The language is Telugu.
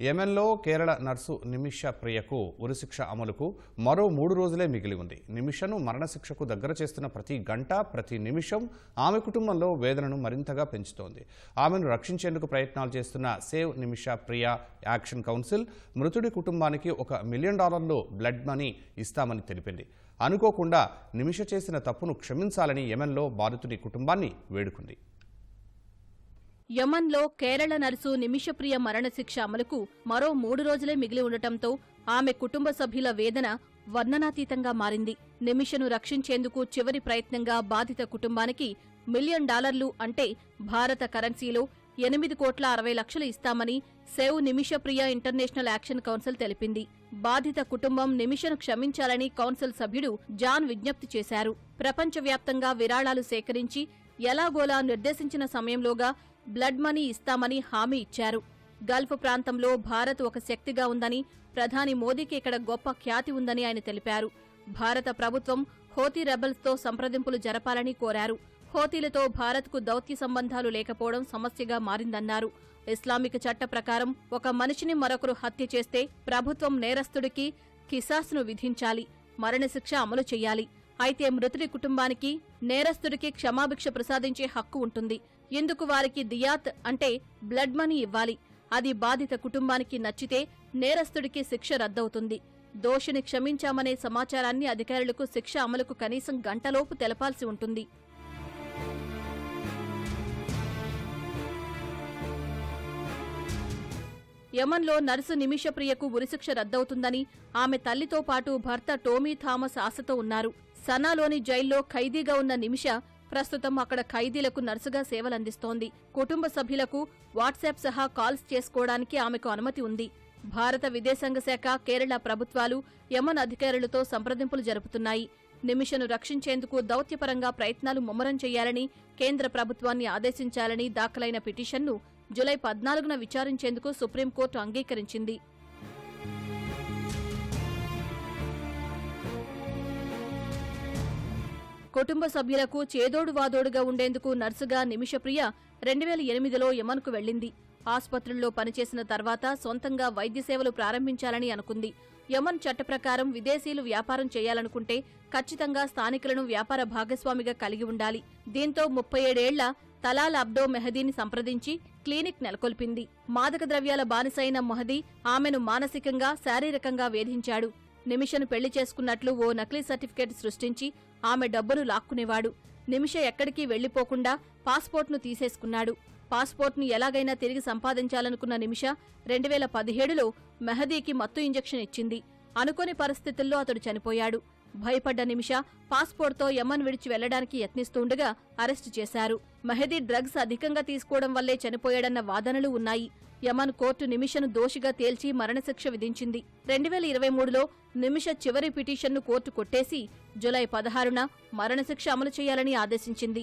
యెమెన్లో కేరళ నర్సు నిమిష ప్రియకు ఉరిశిక్ష అమలుకు మరో 3 రోజులే మిగిలి ఉంది. నిమిషను మరణశిక్షకు దగ్గర చేస్తున్న ప్రతి గంట, ప్రతి నిమిషం ఆమె కుటుంబంలో వేదనను మరింతగా పెంచుతోంది. ఆమెను రక్షించేందుకు ప్రయత్నాలు చేస్తున్న సేవ్ నిమిష ప్రియ యాక్షన్ కౌన్సిల్ మృతుడి కుటుంబానికి $1 మిలియన్ బ్లడ్ మనీ ఇస్తామని తెలిపింది. అనుకోకుండా నిమిష చేసిన తప్పును క్షమించాలని యెమెన్లో బాధితుడి కుటుంబాన్ని వేడుకుంది. యెమెన్లో కేరళ నర్సు నిమిషప్రియ మరణశిక్ష అమలుకు మరో 3 రోజులే మిగిలి ఉండటంతో ఆమె కుటుంబ సభ్యుల వేదన వర్ణనాతీతంగా మారింది. నిమిషను రక్షించేందుకు చివరి ప్రయత్నంగా బాధిత కుటుంబానికి $1 మిలియన్ అంటే భారత కరెన్సీలో 8,60,00,000 ఇస్తామని save Nimishapriya international action council తెలిపింది. బాధిత కుటుంబం నిమిషను క్షమించాలని కౌన్సిల్ సభ్యుడు జాన్ విజ్ఞప్తి చేశారు. ప్రపంచవ్యాప్తంగా విరాళాలు సేకరించి ఎలాగోలా నిర్దేశించిన సమయంలోగా బ్లడ్ మనీ ఇస్తామని హామీ ఇచ్చారు. గల్ఫ్ ప్రాంతంలో భారత్ ఒక శక్తిగా ఉందని, ప్రధాని మోదీకి ఇక్కడ గొప్ప ఖ్యాతి ఉందని ఆయన తెలిపారు. భారత ప్రభుత్వం హోతీ రెబల్స్తో సంప్రదింపులు జరపాలని కోరారు. హోతీలతో భారత్కు దౌత్య సంబంధాలు లేకపోవడం సమస్యగా మారిందన్నారు. ఇస్లామిక్ చట్ట ప్రకారం ఒక మనిషిని మరొకరు హత్య చేస్తే ప్రభుత్వం నేరస్తుడికి కిసాస్ను విధించాలి, మరణశిక్ష అమలు చెయ్యాలి. అయితే మృతుడి కుటుంబానికి నేరస్తుడికి క్షమాభిక్ష ప్రసాదించే హక్కు ఉంటుంది. ఇందుకు వారికి దియాత్ అంటే బ్లడ్ మనీ ఇవ్వాలి. అది బాధిత కుటుంబానికి నచ్చితే నేరస్తుడికి శిక్ష రద్దవుతుంది. దోషిని క్షమించామనే సమాచారాన్ని అధికారులకు శిక్ష అమలుకు కనీసం గంటలోపు తెలపాల్సి ఉంటుంది. యెమెన్లో నర్సు నిమిషప్రియకు ఉరిశిక్ష రద్దవుతుందని ఆమె తల్లితో పాటు భర్త టోమీ థామస్ ఆశతో ఉన్నారు. సనాలోని జైల్లో ఖైదీగా ఉన్న నిమిష ప్రస్తుతం అక్కడ ఖైదీలకు నర్సుగా సేవలందిస్తోంది. కుటుంబ సభ్యులకు వాట్సాప్ సహా కాల్స్ చేసుకోవడానికి ఆమెకు అనుమతి ఉంది. భారత విదేశాంగ శాఖ, కేరళ ప్రభుత్వాలు యెమెన్ అధికారులతో సంప్రదింపులు జరుపుతున్నాయి. నిమిషను రక్షించేందుకు దౌత్యపరంగా ప్రయత్నాలు ముమ్మరం చేయాలని, కేంద్ర ప్రభుత్వాన్ని ఆదేశించాలని దాఖలైన పిటిషన్ను జూలై 14న విచారించేందుకు సుప్రీంకోర్టు అంగీకరించింది. కుటుంబ సభ్యులకు చేదోడు వాదోడుగా ఉండేందుకు నర్సుగా నిమిషప్రియ 2008లో యెమెన్కు వెళ్లింది. ఆసుపత్రుల్లో పనిచేసిన తర్వాత సొంతంగా వైద్య సేవలు ప్రారంభించాలని అనుకుంది. యెమెన్ చట్ట ప్రకారం విదేశీయులు వ్యాపారం చేయాలనుకుంటే ఖచ్చితంగా స్థానికులను వ్యాపార భాగస్వామిగా కలిగి ఉండాలి. దీంతో 37 ఏళ్ల తలాల్ అబ్డో మెహదీని సంప్రదించి క్లినిక్ నెలకొల్పింది. మాదక ద్రవ్యాల బానిసైన మెహదీ ఆమెను మానసికంగా, శారీరకంగా వేధించాడు. నిమిషను పెళ్లి చేసుకున్నట్లు ఓ నకిలీ సర్టిఫికేట్ సృష్టించి ఆమె డబ్బును లాక్కునేవాడు. నిమిష ఎక్కడికి వెళ్లిపోకుండా పాస్పోర్ట్ను తీసేసుకున్నాడు. పాస్పోర్ట్ను ఎలాగైనా తిరిగి సంపాదించాలనుకున్న నిమిష 2017లో మెహదీకి మత్తు ఇంజెక్షన్ ఇచ్చింది. అనుకోని పరిస్థితుల్లో అతడు చనిపోయాడు. భయపడ్డ నిమిష పాస్పోర్ట్తో యెమెన్ విడిచి వెళ్లడానికి యత్నిస్తుండగా అరెస్టు చేశారు. మెహదీ డ్రగ్స్ అధికంగా తీసుకోవడం వల్లే చనిపోయాడన్న వాదనలు ఉన్నాయి. యెమెన్ కోర్టు నిమిషను దోషిగా తేల్చి మరణశిక్ష విధించింది. 2023లో నిమిష చివరి పిటిషన్ను కోర్టు కొట్టేసి జూలై 16న మరణశిక్ష అమలు చేయాలని ఆదేశించింది.